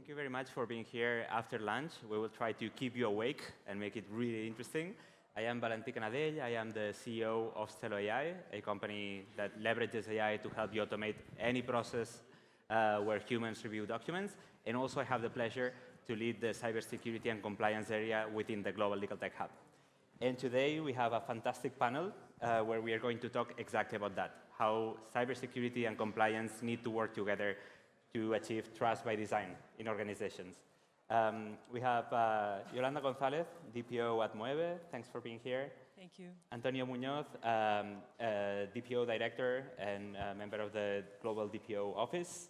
Thank you very much for being here after lunch. We will try to keep you awake and make it really interesting. I am Valentí Canadell. I am the CEO of Stelo.ai, a company that leverages AI to help you automate any process where humans review documents. And also I have the pleasure to lead the cybersecurity and compliance area within the Global LegalTech Hub. And today we have a fantastic panel where we are going to talk exactly about that, how cybersecurity and compliance need to work together to achieve trust by design in organizations. We have Yolanda González, DPO at Moeve. Thanks for being here. Thank you. Antonio Muñoz, DPO Director and member of the Global DPO Office.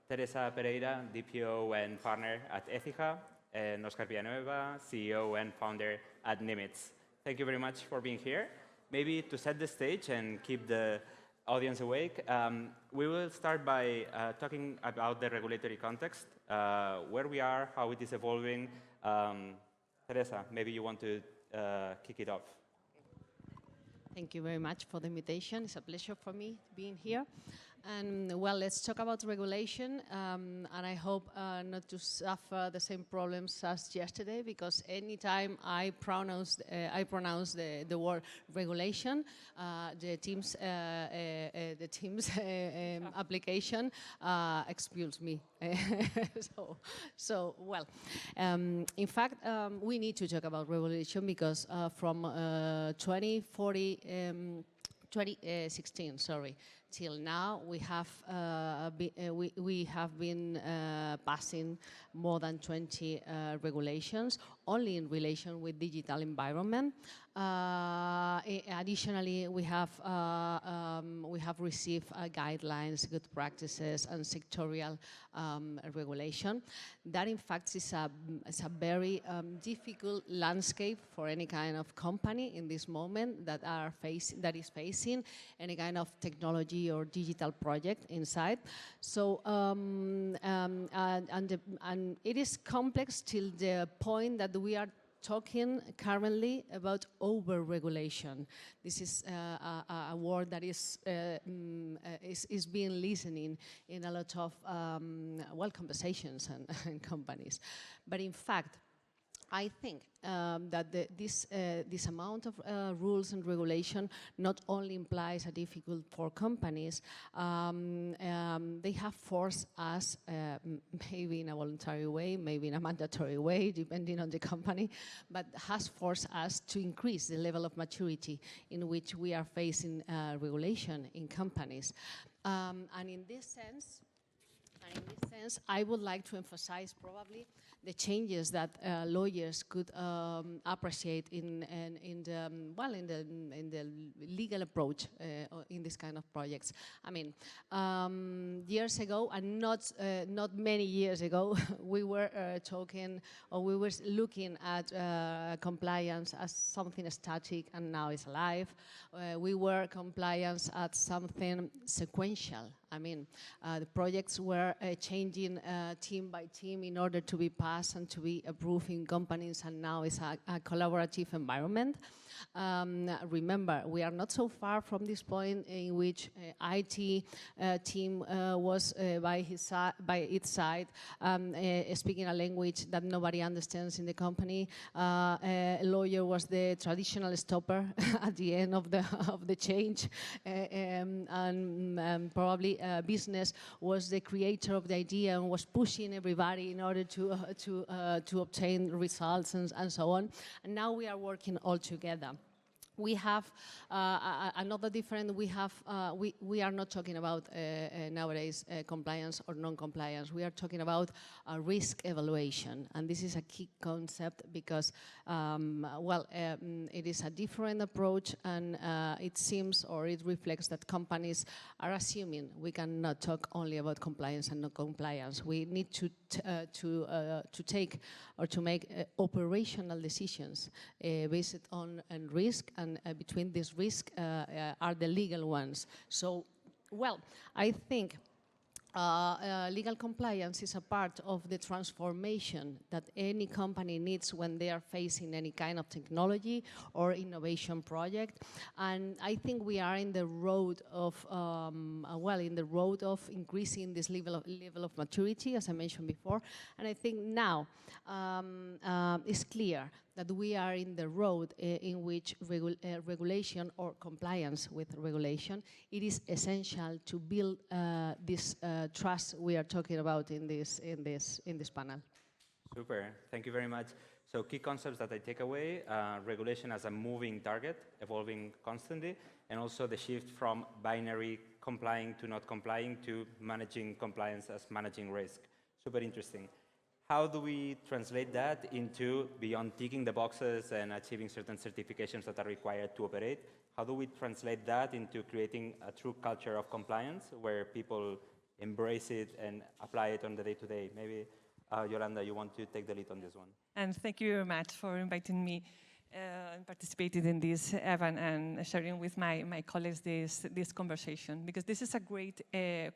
Teresa, Pereyra, DPO and partner at ECIJA. And Oscar Villanueva, CEO and founder at Nymiz. Thank you very much for being here. Maybe to set the stage and keep the audience awake, we will start by talking about the regulatory context, where we are, how it is evolving. Teresa, maybe you want to kick it off. Thank you very much for the invitation. It's a pleasure for me being here. And well, let's talk about regulation. And I hope not to suffer the same problems as yesterday, because anytime I pronounce the word regulation, the Teams application expels me. Well, in fact, we need to talk about regulation because from 2016, till now, we have been passing more than 20 regulations, only in relation with digital environment. Additionally, we have received guidelines, good practices, and sectorial regulation. That, in fact, is a very difficult landscape for any kind of company in this moment that is facing any kind of technology or digital project inside. So, and it is complex till the point that we are talking currently about over-regulation. This is a word that is being listening in a lot of conversations and companies. But in fact, I think that this amount of rules and regulation not only implies a difficult for companies, they have forced us, maybe in a voluntary way, maybe in a mandatory way, depending on the company, but has forced us to increase the level of maturity in which we are facing regulation in companies. And in this sense, I would like to emphasize probably the changes that lawyers could appreciate in the legal approach in this kind of projects. I mean, years ago, and not many years ago, we were talking, or we were looking at compliance as something static, and now it's alive. We were compliance as something sequential. I mean, the projects were changing team by team in order to be passed and to be approved in companies, and now it's a collaborative environment. Remember, we are not so far from this point in which IT team was by its side speaking a language that nobody understands in the company. A lawyer was the traditional stopper at the end of the change, and probably business was the creator of the idea and was pushing everybody in order to obtain results and so on. And now we are working all together. We have another different. We are not talking about nowadays compliance or non-compliance. We are talking about risk evaluation, and this is a key concept because, it is a different approach, and it seems or it reflects that companies are assuming we cannot talk only about compliance and non-compliance. We need to take or to make operational decisions based on risk, and between these risks are the legal ones. So, well, I think legal compliance is a part of the transformation that any company needs when they are facing any kind of technology or innovation project. And I think we are in the road of, in the road of increasing this level of maturity, as I mentioned before. And I think now it's clear that we are in the road in which regulation or compliance with regulation, it is essential to build this trust we are talking about in this panel. Super, thank you very much. So key concepts that I take away, regulation as a moving target, evolving constantly, and also the shift from binary complying to not complying to managing compliance as managing risk. Super interesting. How do we translate that into, beyond ticking the boxes and achieving certain certifications that are required to operate, how do we translate that into creating a true culture of compliance where people embrace it and apply it on the day-to-day? Maybe, Yolanda, you want to take the lead on this one. And thank you very much for inviting me and participating in this event and sharing with my colleagues this conversation, because this is a great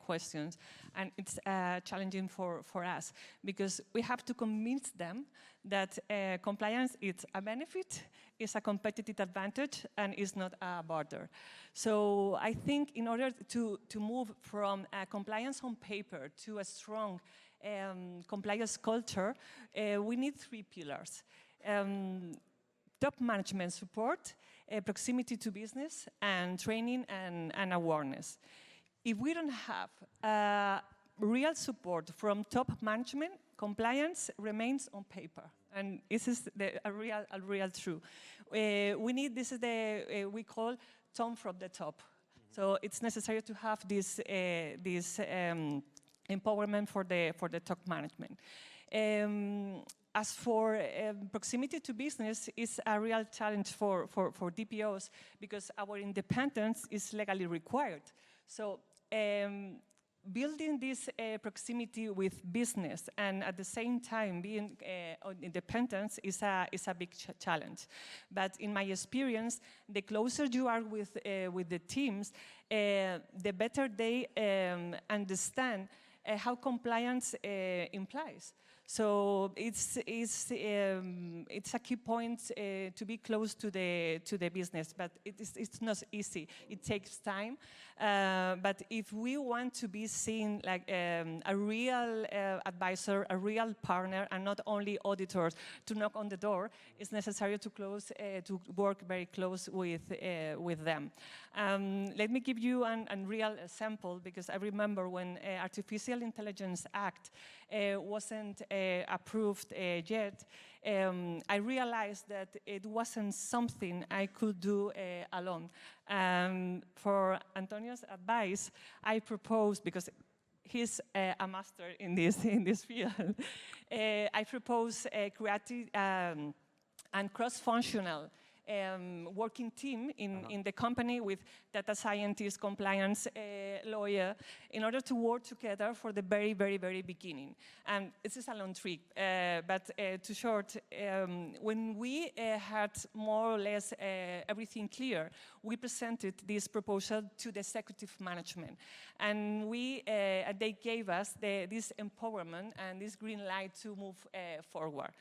question, and it's challenging for us, because we have to convince them that compliance is a benefit, is a competitive advantage, and is not a border. So I think in order to move from compliance on paper to a strong compliance culture, we need 3 pillars. Top management support, proximity to business, and training and awareness. If we don't have real support from top management, compliance remains on paper. And this is a real truth. We need, this is we call tone from the top. So it's necessary to have this empowerment for the top management. As for proximity to business, is a real challenge for DPOs, because our independence is legally required. So building this proximity with business and at the same time being on independence is a big challenge. But in my experience, the closer you are with the teams, the better they understand how compliance implies. So it's a key point to be close to the business, but it's not easy. It takes time. But if we want to be seen like a real advisor, a real partner, and not only auditors to knock on the door, it's necessary to work very close with them. Let me give you a real example, because I remember when Artificial Intelligence Act wasn't approved yet, I realized that it wasn't something I could do alone. For Antonio's advice, I proposed, because he's a master in this field, I proposed a creative and cross-functional working team in the company with data scientists, compliance lawyer, in order to work together for the very, very, very beginning. And this is a long trick, but too short. When we had more or less everything clear, we presented this proposal to the executive management. And they gave us this empowerment and this green light to move forward.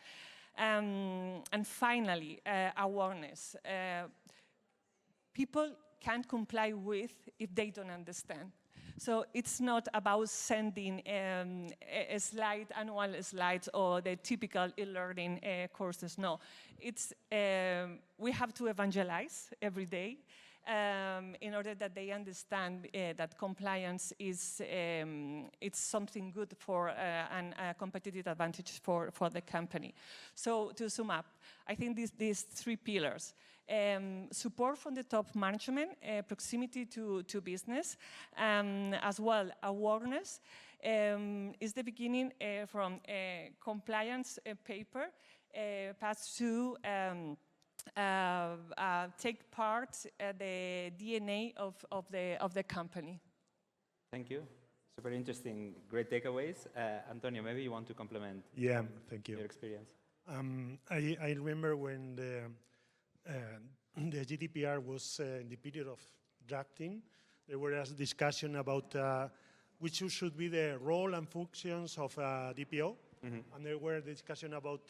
And finally, awareness. People can't comply with if they don't understand. So it's not about sending a slide, annual slides, or the typical e-learning courses. No, it's we have to evangelize every day in order that they understand that compliance is it's something good for and a competitive advantage for the company. So to sum up, I think these 3 pillars. Support from the top management, proximity to business, as well awareness is the beginning from compliance paper path to take part the DNA of the company. Thank you. Super interesting, great takeaways. Antonio, maybe you want to complement thank you. Your experience. I remember when the GDPR was in the period of drafting, there was a discussion about which should be the role and functions of DPO. And there were discussion about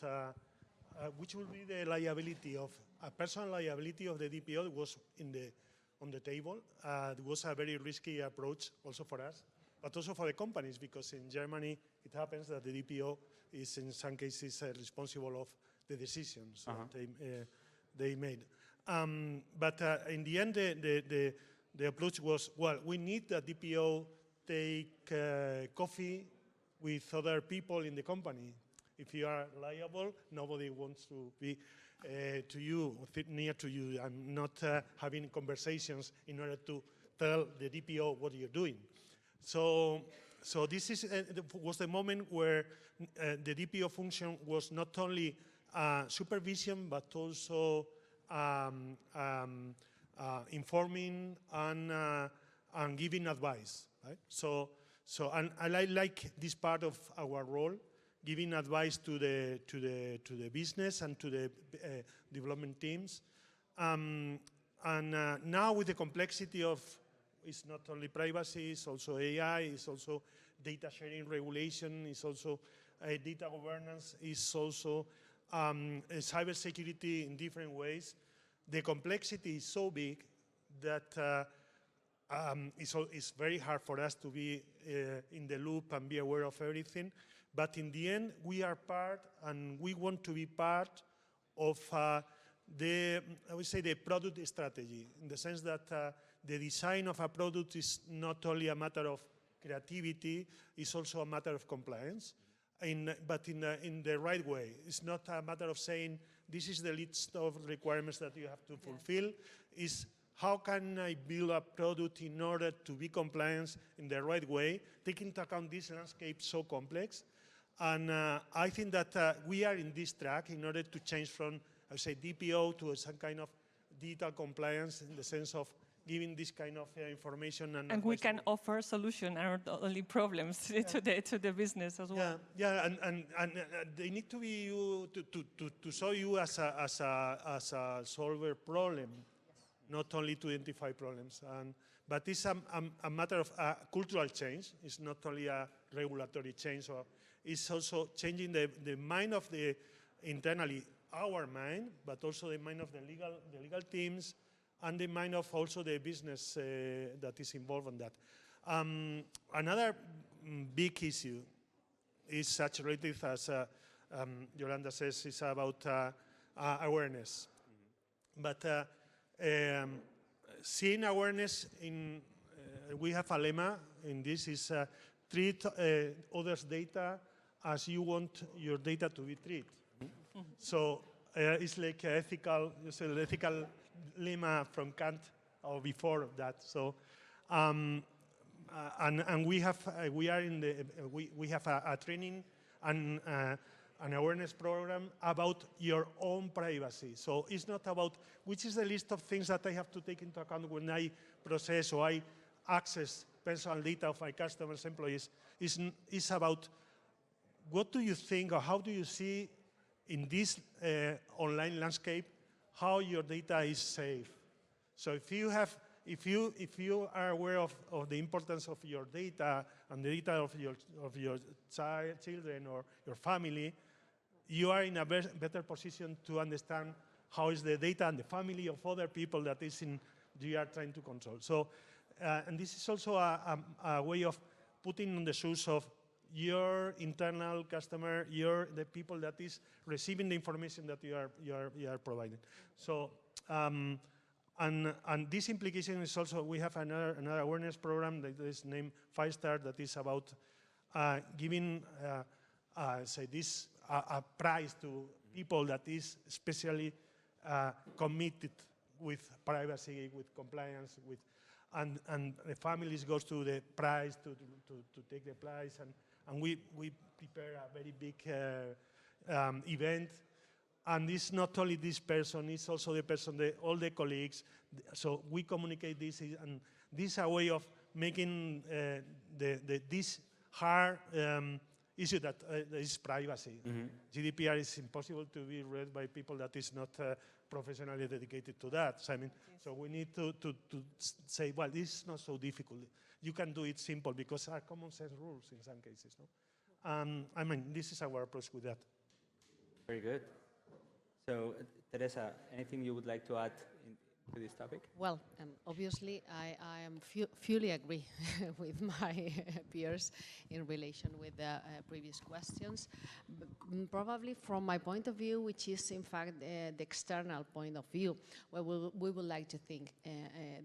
which will be the liability of personal liability of the DPO was on the table. It was a very risky approach also for us, but also for the companies, because in Germany it happens that the DPO is in some cases responsible of the decisions that they made. But in the end, the approach was, well, we need the DPO take coffee with other people in the company. If you are liable, nobody wants to be to you, near to you, and not having conversations in order to tell the DPO what you're doing. So this is, was the moment where the DPO function was not only supervision, but also informing and giving advice. Right? And I like this part of our role, giving advice to the business and to the development teams. And now with the complexity of, it's not only privacy, it's also AI, it's also data sharing regulation, it's also data governance, it's also cybersecurity in different ways. The complexity is so big that it's very hard for us to be in the loop and be aware of everything. But in the end, we are part, and we want to be part of I would say, the product strategy, in the sense that the design of a product is not only a matter of creativity, it's also a matter of compliance, but in the right way. It's not a matter of saying, this is the list of requirements that you have to fulfill. It's how can I build a product in order to be compliant in the right way, taking into account this landscape so complex. And I think that we are in this track in order to change from, I would say, DPO to some kind of digital compliance, in the sense of giving this kind of information. And we can offer solutions and not only problems to the business as well. Yeah, and they need to be to show you as a solver problem, not only to identify problems. But it's a matter of cultural change. It's not only a regulatory change, or it's also changing the mind of the internally, our mind, but also the mind of the legal teams, and the mind of also the business that is involved in that. Another big issue is saturated, as Yolanda says, is about awareness. But seeing awareness we have a lemma in this, is treat others' data as you want your data to be treated. So it's like ethical lemma from Kant or before that. So and we have a training and an awareness program about your own privacy. So it's not about which is the list of things that I have to take into account when I process or I access personal data of my customers, employees. It's about what do you think, or how do you see in this online landscape how your data is safe. So if you are aware of the importance of your data and the data of your children or your family, you are in a better position to understand how is the data and the family of other people that you are trying to control. So, and this is also a way of putting on the shoes of your internal customer, the people that is receiving the information that you are providing. So, and this implication is also, we have another awareness program that is named 5-Star, that is about giving, say this, a prize to people that is especially committed with privacy, with compliance, and the families goes to the prize to take the prize, and we prepare a very big event. And it's not only this person, it's also the person, all the colleagues. So we communicate this, and this is a way of making this hard issue that is privacy. GDPR is impossible to be read by people that is not professionally dedicated to that. So, I mean, so we need to say, well, this is not so difficult. You can do it simple because are common sense rules in some cases. No? I mean, this is our approach with that. Very good. So, Teresa, anything you would like to add to this topic? Well, obviously, I am fully agree with my peers in relation with the previous questions. Probably from my point of view, which is in fact the external point of view, where we would like to think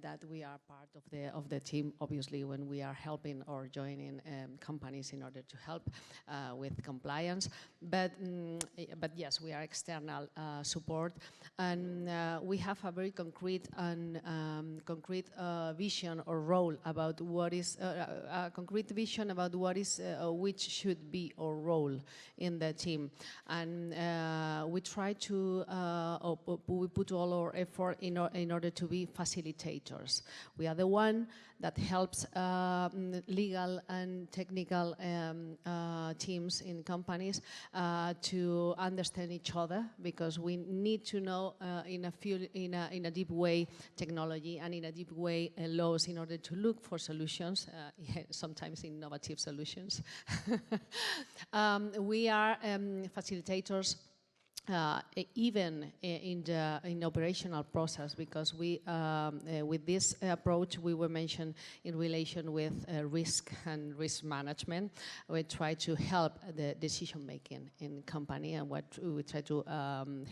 that we are part of the team, obviously, when we are helping or joining companies in order to help with compliance. But yes, we are external support, and we have a very concrete vision or role about what is a concrete vision about what is which should be our role in the team, and we try to we put all our effort in order to be facilitators. We are the one that helps legal and technical teams in companies to understand each other, because we need to know in a deep way technology and in a deep way laws in order to look for solutions, sometimes innovative solutions. We are facilitators even in the operational process, because we, with this approach we were mentioned in relation with risk and risk management, we try to help the decision making in company, and what we try to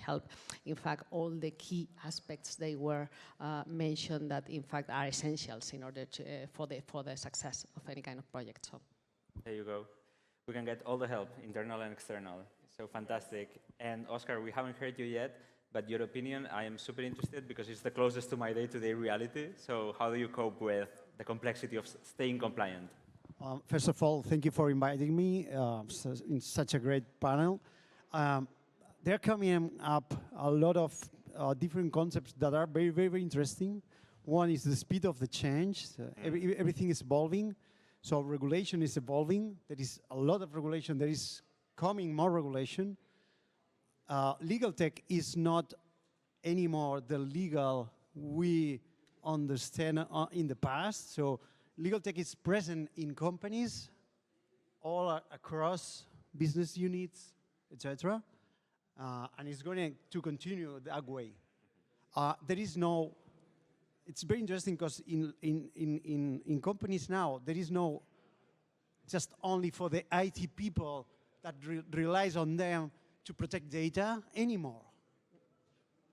help, in fact, all the key aspects they were mentioned that in fact are essentials in order to for the success of any kind of project. So there you go. We can get all the help, internal and external. So fantastic. And Oscar, we haven't heard you yet, but your opinion, I am super interested because it's the closest to my day-to-day reality. So how do you cope with the complexity of staying compliant? First of all, thank you for inviting me in such a great panel. There are coming up a lot of different concepts that are very, very interesting. One is the speed of the change. Everything is evolving. So regulation is evolving. There is a lot of regulation. There is coming more regulation. LegalTech is not anymore the legal we understand in the past. So LegalTech is present in companies all across business units, etc. And it's going to continue that way. There is no, it's very interesting because in companies now, there is no just only for the IT people that relies on them to protect data anymore.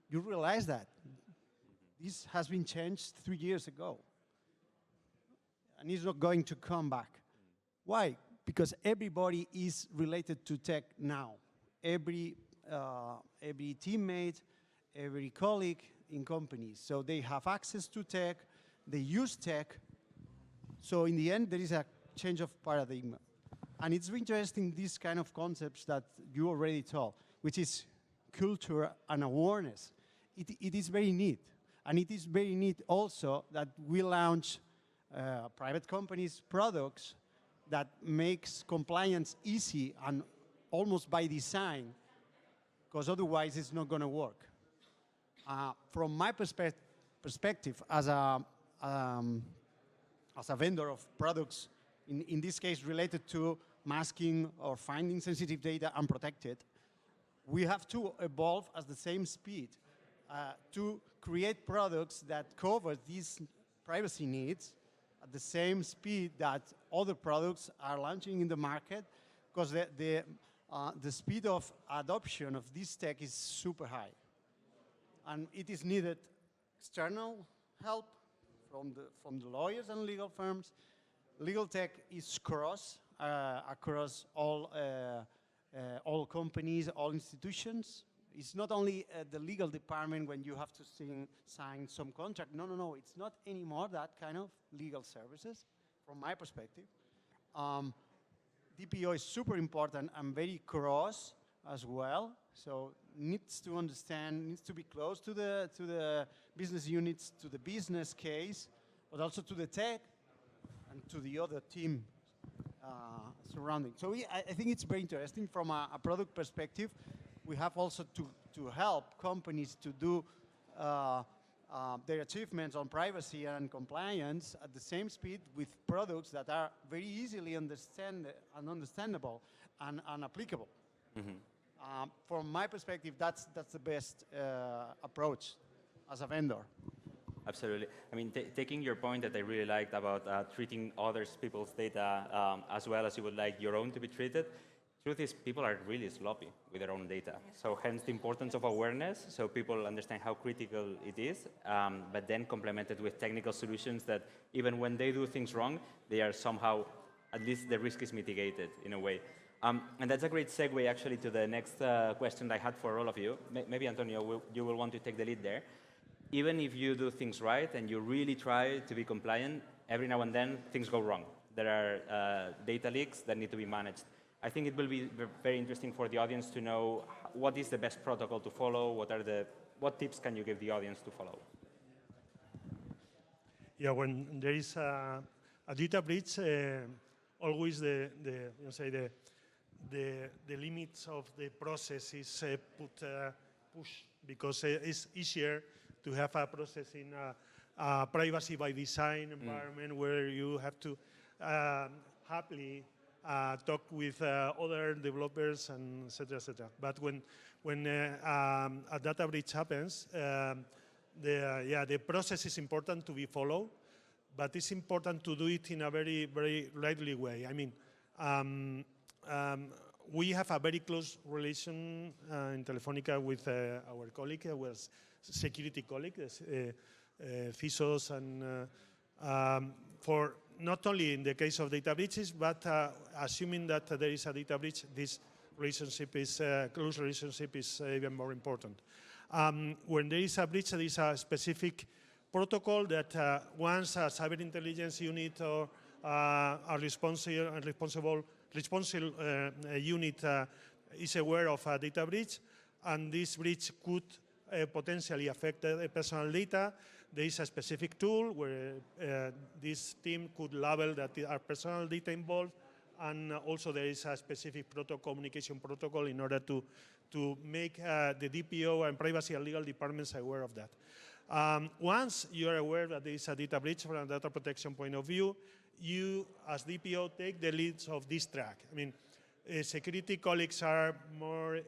You realize that. This has been changed 3 years ago. And it's not going to come back. Why? Because everybody is related to tech now. Every teammate, every colleague in companies. So they have access to tech, they use tech. So in the end, there is a change of paradigm. And it's interesting, these kind of concepts that you already told, which is culture and awareness. It is very neat. And it is very neat also that we launch private companies products that makes compliance easy and almost by design, because otherwise it's not going to work. From my perspective as a vendor of products, in this case related to masking or finding sensitive data and protect it, we have to evolve at the same speed to create products that cover these privacy needs at the same speed that other products are launching in the market, because the speed of adoption of this tech is super high. And it is needed external help from the lawyers and legal firms. LegalTech is across all companies, all institutions. It's not only the legal department when you have to sign some contract. No, it's not anymore that kind of legal services, from my perspective. DPO is super important and very cross as well. So needs to understand, needs to be close to the business units, to the business case, but also to the tech and to the other team. surrounding. So I think it's very interesting from a product perspective. We have also to help companies to do their achievements on privacy and compliance at the same speed with products that are very easily understandable and applicable. Mm-hmm. From my perspective, that's the best approach as a vendor. Absolutely. I mean, taking your point that I really liked about treating other people's data as well as you would like your own to be treated, truth is people are really sloppy with their own data. So hence the importance of awareness, so people understand how critical it is, but then complemented with technical solutions that even when they do things wrong, they are somehow, at least the risk is mitigated in a way. And that's a great segue actually to the next question I had for all of you. Maybe Antonio, you will want to take the lead there. Even if you do things right and you really try to be compliant, every now and then things go wrong. There are data leaks that need to be managed. I think it will be very interesting for the audience to know what is the best protocol to follow, what tips can you give the audience to follow? Yeah, when there is a data breach, always the limits of the process is pushed because it's easier to have a process in a privacy by design environment where you have to happily talk with other developers and et cetera, et cetera. But when a data breach happens, the process is important to be followed, but it's important to do it in a very, very lively way. I mean, we have a very close relation in Telefónica with our colleague, our security colleague, CISOs, and for not only in the case of data breaches, but assuming that there is a data breach, this relationship is close relationship is even more important. When there is a breach, there is a specific protocol that once a cyber intelligence unit or a responsible unit is aware of a data breach, and this breach could potentially affect the personal data, there is a specific tool where this team could label that there are personal data involved, and also there is a specific communication protocol in order to make the DPO and privacy and legal departments aware of that. Once you are aware that there is a data breach from a data protection point of view, you, as DPO, take the leads of this track. I mean, security colleagues are more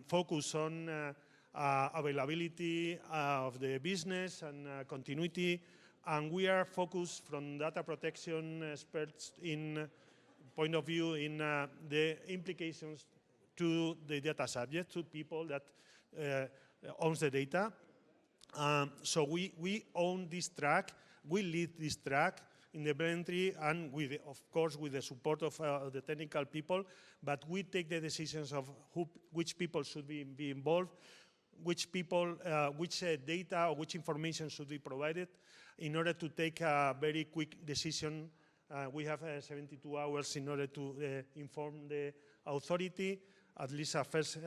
focused on availability of the business and continuity, and we are focused from data protection experts in point of view in the implications to the data subject, to people that owns the data. So we own this track, we lead this track independently, and with, of course, with the support of the technical people, but we take the decisions of which people should be involved, which people, which data or which information should be provided in order to take a very quick decision. We have 72 hours in order to inform the authority, at least a first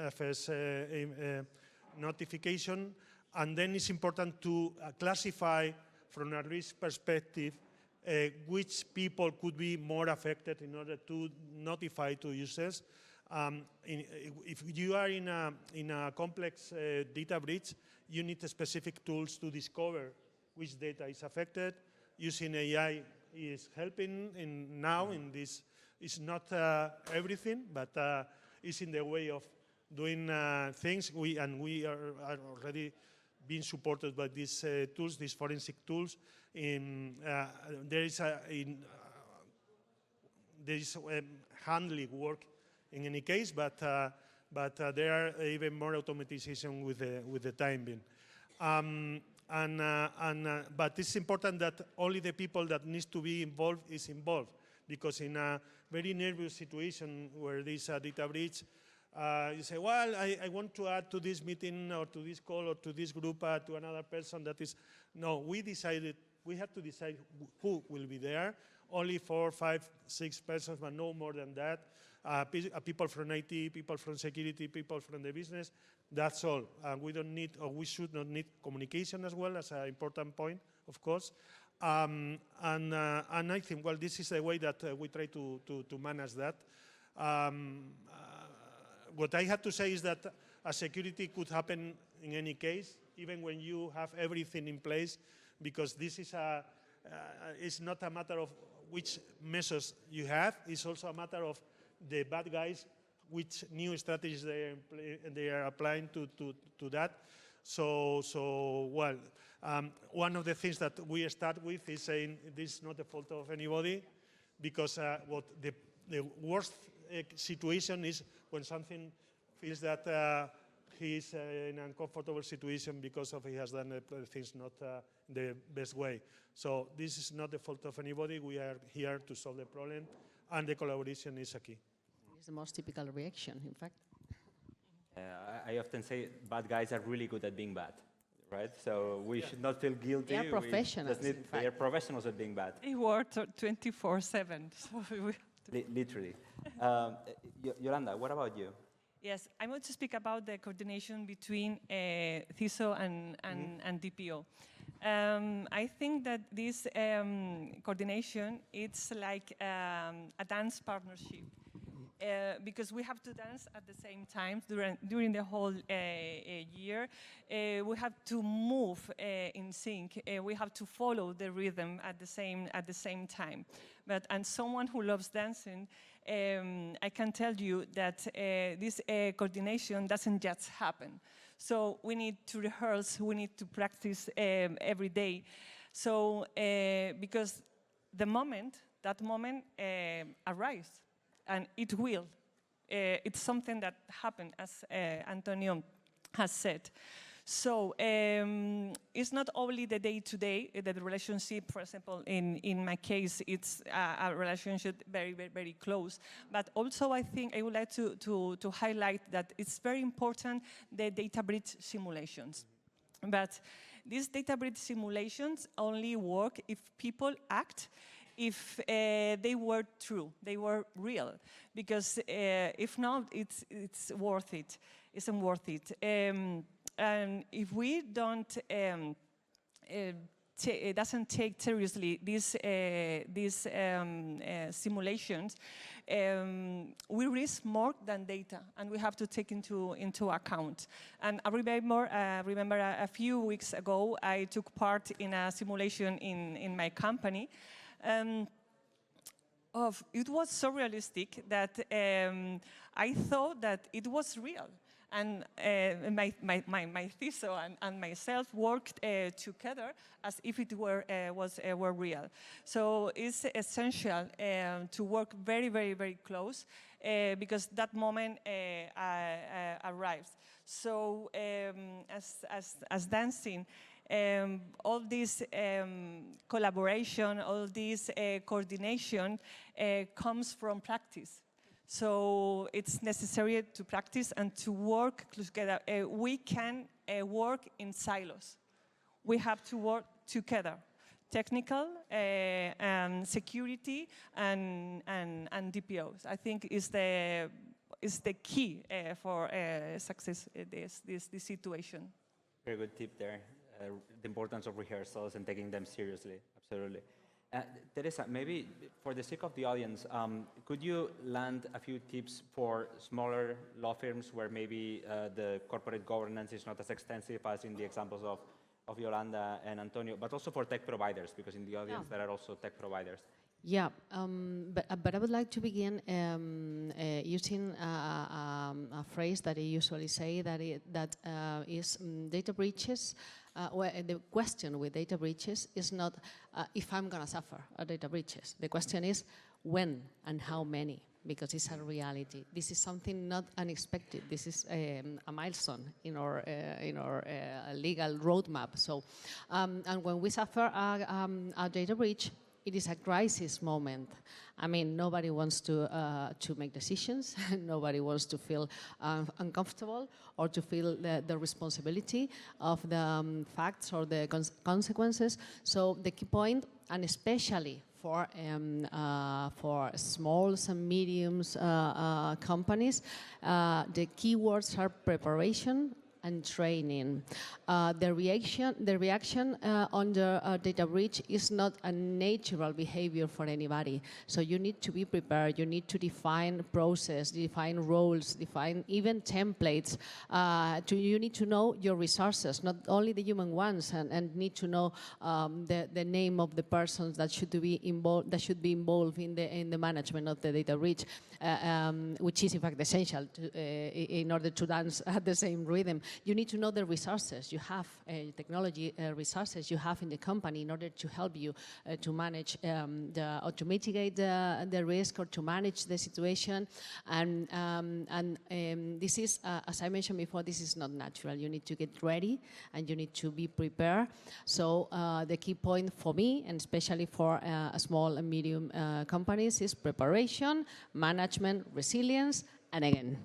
notification, and then it's important to classify from a risk perspective which people could be more affected in order to notify to users. If you are in a complex data breach, you need specific tools to discover which data is affected. Using AI is helping now in this. It's not everything, but it's in the way of doing things. We are already being supported by these tools, these forensic tools. There is handling work in any case, but there are even more automatization with the time being. But it's important that only the people that needs to be involved is involved, because in a very nervous situation where there's a data breach, you say, well, I want to add to this meeting or to this call or to this group to another person that is, no, we have to decide who will be there. Only 4, 5, 6 persons, but no more than that. People from IT, people from security, people from the business, that's all. We don't need, or we should not need communication as well as an important point, of course. And I think, well, this is the way that we try to manage that. What I have to say is that a security could happen in any case, even when you have everything in place, because this is it's not a matter of which measures you have, it's also a matter of the bad guys, which new strategies they are applying to that. So well, one of the things that we start with is saying this is not the fault of anybody, because what the worst situation is when something feels that he is in an uncomfortable situation because he has done the things not the best way. So this is not the fault of anybody. We are here to solve the problem, and the collaboration is a key. It's the most typical reaction, in fact. I often say bad guys are really good at being bad, right? So we should not feel guilty. They are professionals, They are professionals at being bad. They work 24/7. So Literally. Yolanda, what about you? yes, I want to speak about the coordination between CISO and DPO. I think that this coordination, it's like a dance partnership. Because we have to dance at the same time during the whole year. We have to move in sync. We have to follow the rhythm at the same time. And someone who loves dancing, I can tell you that this coordination doesn't just happen. So we need to rehearse, we need to practice every day. So because that moment arrives. And it will. It's something that happened, as Antonio has said. So it's not only the day-to-day, the relationship, for example, in my case, it's a relationship very, very, very close. But also I think I would like to highlight that it's very important, the data breach simulations. But these data breach simulations only work if people act, if they were true, they were real, because if not, it's worth it. Isn't worth it. And if we don't, it doesn't take seriously these simulations, we risk more than data, and we have to take into account. And I remember a few weeks ago, I took part in a simulation in my company. It was so realistic that I thought that it was real. And my CISO and myself worked together as if it were real. So it's essential to work very, very, very close because that moment arrives. So as dancing, all this collaboration, all this coordination comes from practice. So it's necessary to practice and to work together. We can work in silos. We have to work together. Technical and security and DPOs. I think is the key for success this situation. Very good tip there. The importance of rehearsals and taking them seriously. Absolutely. Teresa, maybe for the sake of the audience, could you land a few tips for smaller law firms where maybe the corporate governance is not as extensive as in the examples of Yolanda and Antonio, but also for tech providers, because in the audience there are also tech providers. Yeah, but I would like to begin using a phrase that I usually say that is data breaches. Well, the question with data breaches is not if I'm going to suffer a data breaches. The question is when and how many, because it's a reality. This is something not unexpected. This is a milestone in our legal roadmap. So, and when we suffer a data breach, it is a crisis moment. I mean, nobody wants to make decisions. Nobody wants to feel uncomfortable or to feel the responsibility of the facts or the consequences. So the key point, and especially for small and medium companies, the key words are preparation and training. The reaction under data breach is not a natural behavior for anybody. So you need to be prepared. You need to define process, define roles, define even templates. You need to know your resources, not only the human ones, and need to know the name of the persons that should be involved in the management of the data breach, which is in fact essential in order to dance at the same rhythm. You need to know the resources you have, technology resources you have in the company in order to help you to manage or to mitigate the risk or to manage the situation. And this is, as I mentioned before, this is not natural. You need to get ready and you need to be prepared. So the key point for me, and especially for small and medium companies, is preparation, management, resilience, and again.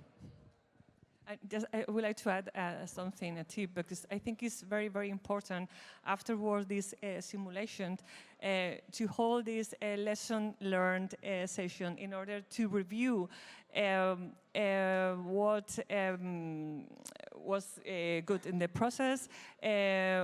I would like to add something, a tip, because I think it's very, very important afterwards this simulation to hold this lesson learned session in order to review what was good in the process,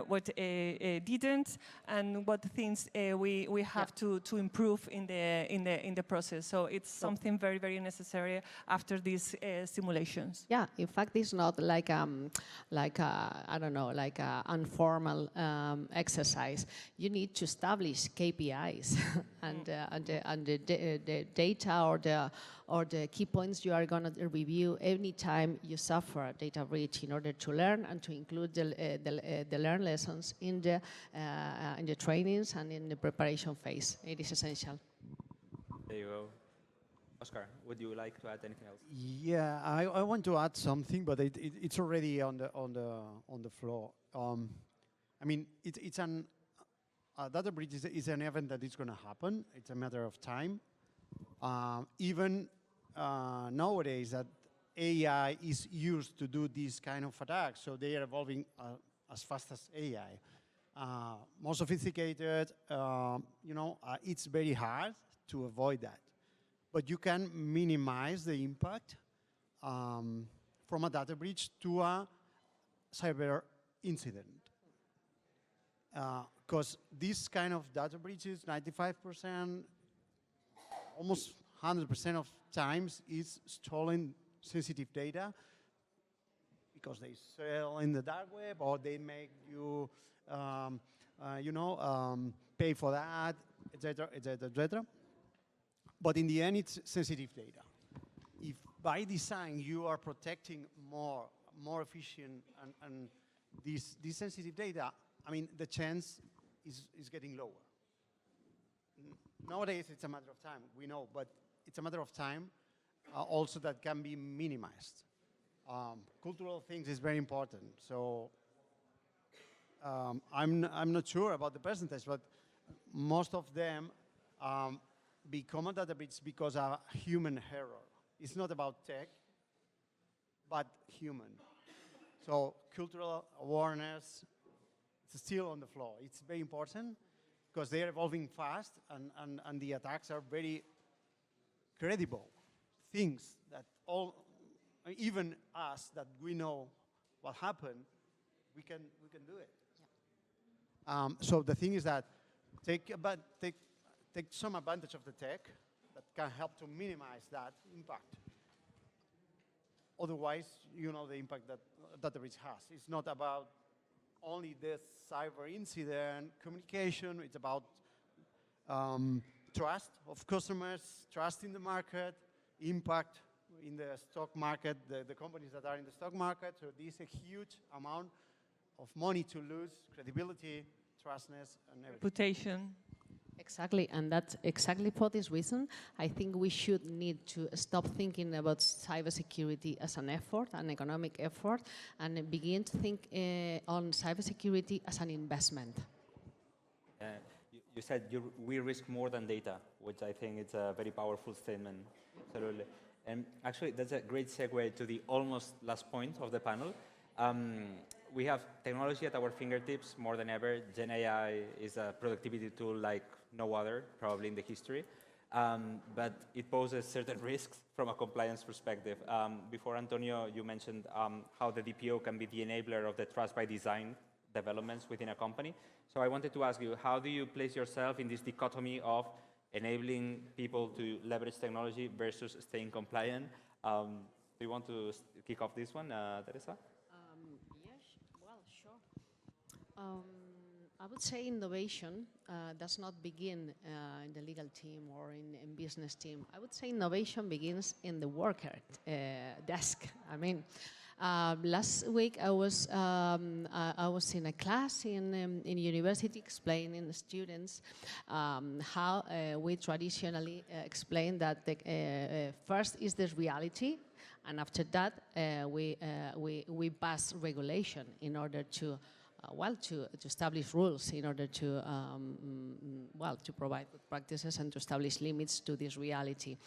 what didn't, and what things we have to improve in the process. So it's something very, very necessary after these simulations. Yeah, in fact, it's not like I don't know, like a informal exercise. You need to establish KPIs and the data or the key points you are going to review any time you suffer a data breach in order to learn and to include the learned lessons in the trainings and in the preparation phase. It is essential. There you go. Oscar, would you like to add anything else? Yeah, I want to add something, but it's already on the floor. I mean, it's an data breach is an event that is going to happen. It's a matter of time. Even nowadays, that AI is used to do these kind of attacks, so they are evolving as fast as AI. More sophisticated, it's very hard to avoid that. But you can minimize the impact from a data breach to a cyber incident. Because this kind of data breaches, 95%, almost 100% of times is stolen sensitive data because they sell in the dark web or they make you, pay for that, etc., etc., etc. But in the end, it's sensitive data. If by design you are protecting more efficient and this sensitive data, I mean, the chance is getting lower. Nowadays, it's a matter of time, we know, but it's a matter of time also that can be minimized. Cultural things is very important. So I'm not sure about the percentage, but most of them become a data breach because of human error. It's not about tech, but human. So cultural awareness is still on the floor. It's very important because they are evolving fast and the attacks are very credible things that even us that we know what happened, we can do it. Yeah. So the thing is that take some advantage of the tech that can help to minimize that impact. Otherwise, you know the impact that data breach has. It's not about only this cyber incident, communication, it's about trust of customers, trust in the market, impact in the stock market, the companies that are in the stock market. So this is a huge amount of money to lose, credibility, trustness, and everything. Reputation. Exactly, and that's exactly for this reason. I think we should need to stop thinking about cybersecurity as an effort, an economic effort, and begin to think on cybersecurity as an investment. You said we risk more than data, which I think is a very powerful statement. Absolutely. And actually, that's a great segue to the almost last point of the panel. We have technology at our fingertips more than ever. Gen AI is a productivity tool like no other, probably in the history. but it poses certain risks from a compliance perspective. Before, Antonio, you mentioned how the DPO can be the enabler of the trust by design developments within a company. So I wanted to ask you, how do you place yourself in this dichotomy of enabling people to leverage technology versus staying compliant? Do you want to kick off this one, Teresa? Yes, well, sure. I would say innovation does not begin in the legal team or in business team. I would say innovation begins in the worker desk. I mean, last week I was in a class in university explaining to students how we traditionally explain that the first is the reality, and after that we pass regulation in order to to establish rules in order to to provide good practices and to establish limits to this reality.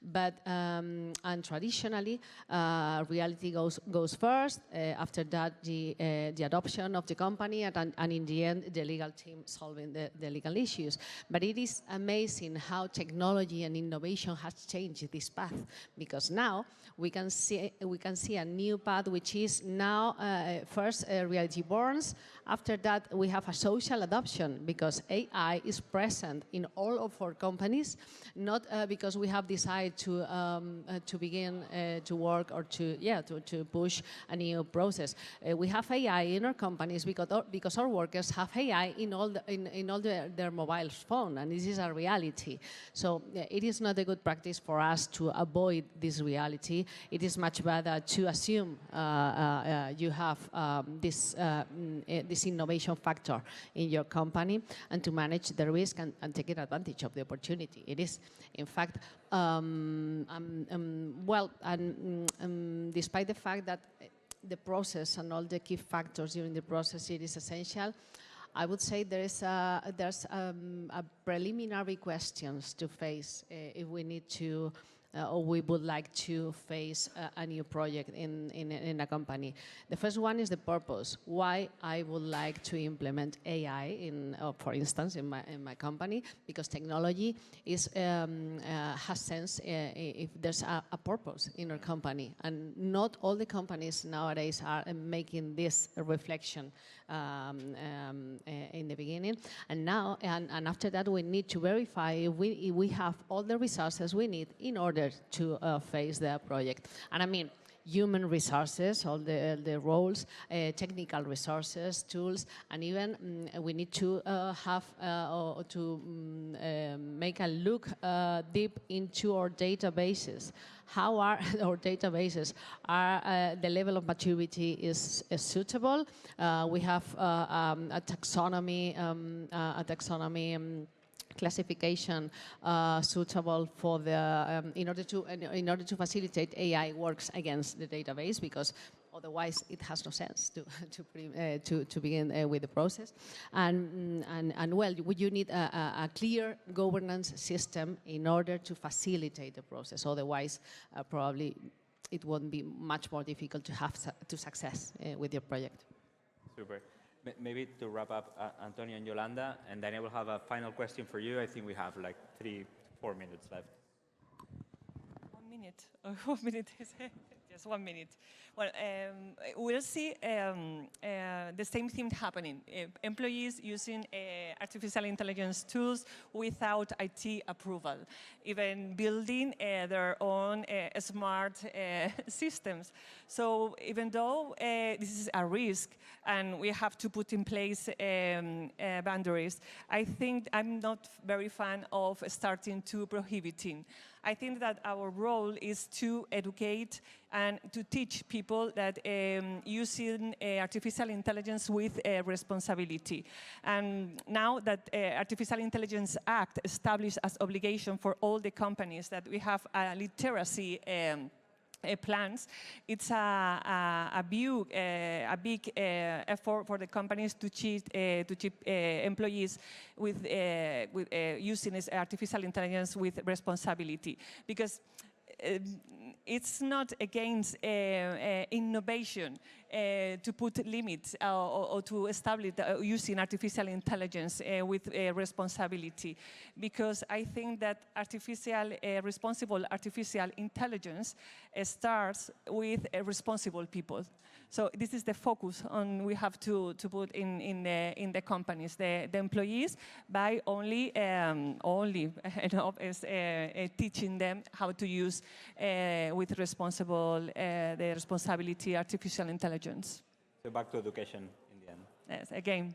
But and traditionally, reality goes first. After that, the adoption of the company, and in the end, the legal team solving the legal issues. But it is amazing how technology and innovation has changed this path, because now we can see a new path, which is now first reality borns. After that, we have a social adoption, because AI is present in all of our companies, not because we have decided to begin to work or to push a new process. We have AI in our companies because our workers have AI in all their mobile phone, and this is a reality. So it is not a good practice for us to avoid this reality. It is much better to assume you have this innovation factor in your company, and to manage the risk and taking advantage of the opportunity. It is, in fact, despite the fact that the process and all the key factors during the process, it is essential, I would say there's a preliminary questions to face if we need to or we would like to face a new project in a company. The first one is the purpose. Why I would like to implement AI for instance, in my company, because technology is has sense if there's a purpose in our company, and not all the companies nowadays are making this reflection in the beginning, and now and after that we need to verify if we have all the resources we need in order to face the project. And I mean, human resources, all the roles, technical resources, tools, and even we need to have to make a look deep into our databases. How are our databases? Are the level of maturity is suitable? We have a taxonomy, classification suitable for the in order to facilitate AI works against the database, because otherwise it has no sense to begin with the process. And well, you need a clear governance system in order to facilitate the process. Otherwise, probably it won't be much more difficult to have to success with your project. Super. Maybe to wrap up, Antonio and Yolanda, and then I will have a final question for you. I think we have like 3-4 minutes left. 1 minute. 1 minute is just 1 minute. Well, we'll see the same thing happening. Employees using artificial intelligence tools without IT approval, even building their own smart systems. So even though this is a risk and we have to put in place boundaries, I think I'm not very fan of starting to prohibiting. I think that our role is to educate and to teach people that using artificial intelligence with responsibility. And now that Artificial Intelligence Act established as obligation for all the companies that we have a literacy plans, it's a big effort for the companies to cheat employees with using artificial intelligence with responsibility, because it's not against innovation. to put limits or to establish using artificial intelligence with responsibility, because I think that responsible artificial intelligence starts with responsible people. So this is the focus on we have to put in the companies, the employees, by only teaching them how to use with the responsibility artificial intelligence. So back to education in the end. Yes, again.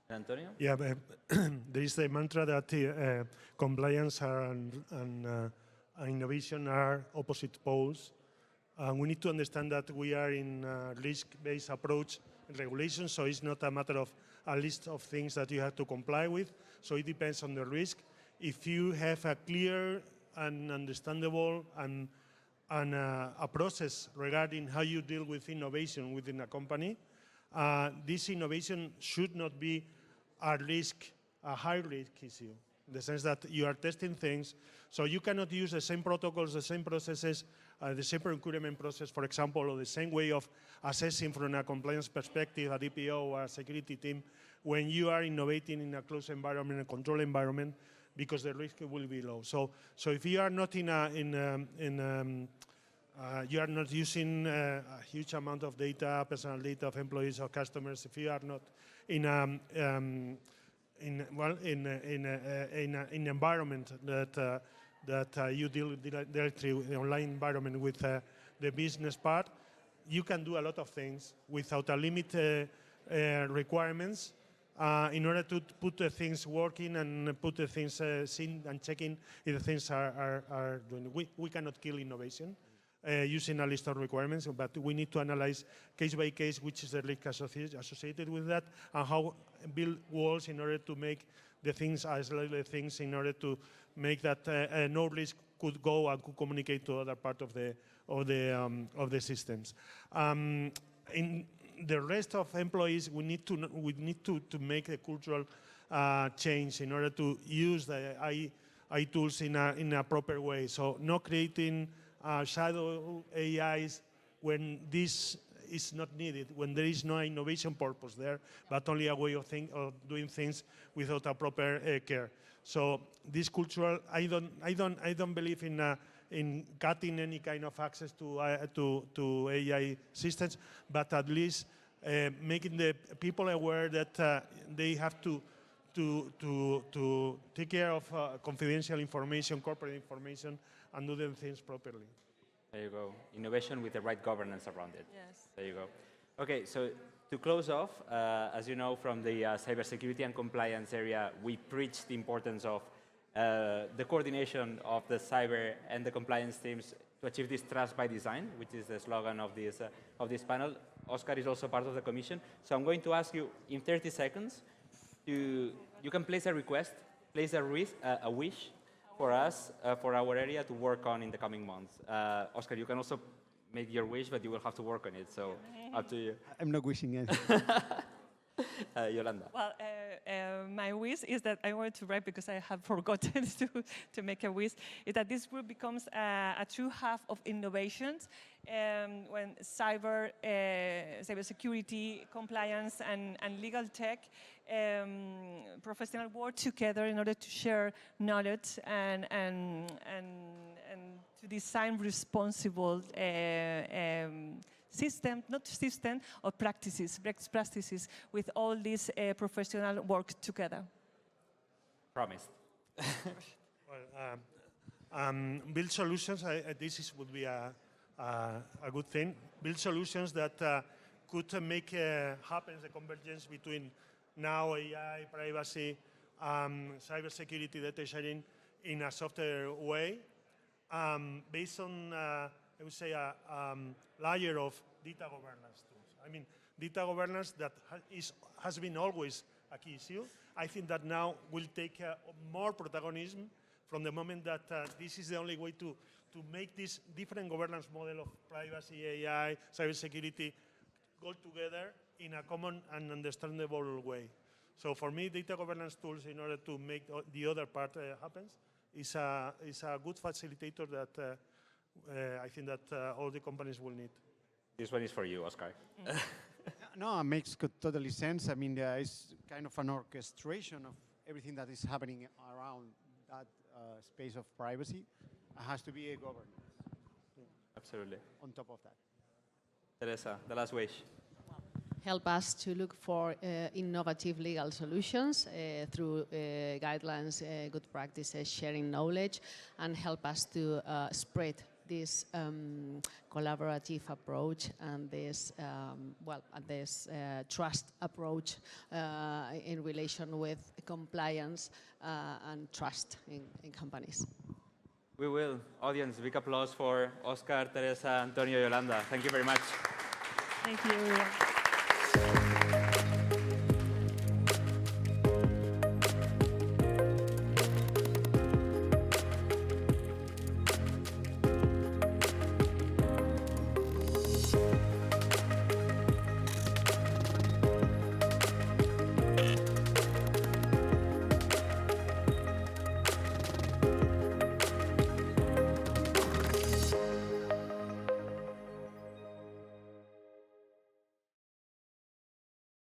Antonio? Yeah, there is the mantra that compliance and innovation are opposite poles. We need to understand that we are in a risk-based approach in regulation, so it's not a matter of a list of things that you have to comply with, so it depends on the risk. If you have a clear and understandable and a process regarding how you deal with innovation within a company, this innovation should not be a high-risk issue, in the sense that you are testing things, so you cannot use the same protocols, the same processes, the same procurement process, for example, or the same way of assessing from a compliance perspective, a DPO or a security team, when you are innovating in a closed environment, a controlled environment, because the risk will be low. So if you are not you are not using a huge amount of data, personal data of employees or customers, if you are not in an environment that you deal directly with the online environment with the business part, you can do a lot of things without a limit requirements in order to put the things working and put the things seen and checking if the things are doing. We cannot kill innovation using a list of requirements, but we need to analyze case by case which is the risk associated with that and how build walls in order to make the things isolate things in order to make that no risk could go and could communicate to other part of the systems. In the rest of employees, we need to make a cultural change in order to use the AI tools in a proper way. So not creating shadow AIs when this is not needed, when there is no innovation purpose there, but only a way of doing things without a proper care. So this cultural, I don't believe in cutting any kind of access to AI systems, but at least making the people aware that they have to take care of confidential information, corporate information, and do the things properly. There you go. Innovation with the right governance around it. Yes. There you go. Okay, so to close off, as you know from the cybersecurity and compliance area, we preach the importance of the coordination of the cyber and the compliance teams to achieve this trust by design, which is the slogan of this panel. Oscar is also part of the commission. So I'm going to ask you in 30 seconds, you can place a request, place a wish for us, for our area to work on in the coming months. Oscar, you can also make your wish, but you will have to work on it, so up to you. I'm not wishing anything. Yolanda. Well, my wish is that I wanted to write because I have forgotten to make a wish, is that this group becomes a true hub of innovations when cybersecurity, compliance, and legal tech professionals work together in order to share knowledge and to design responsible or practices, best practices with all these professional work together. Promised. Well, build solutions. This would be a good thing. Build solutions that could make happen the convergence between now AI, privacy, cybersecurity, data sharing in a software way, based on I would say a layer of data governance tools. I mean, data governance that has been always a key issue. I think that now will take more protagonism from the moment that this is the only way to make this different governance model of privacy, AI, cybersecurity go together in a common and understandable way. So for me, data governance tools in order to make the other part happens is a good facilitator that I think that all the companies will need. This one is for you, Oscar. No, it makes totally sense. I mean, there is kind of an orchestration of everything that is happening around that space of privacy. It has to be a governance. Absolutely. On top of that. Teresa, the last wish. Help us to look for innovative legal solutions through guidelines, good practices, sharing knowledge, and help us to spread this collaborative approach and this, trust approach in relation with compliance and trust in companies. We will. Audience, big applause for Oscar, Teresa, Antonio, Yolanda. Thank you very much. Thank you.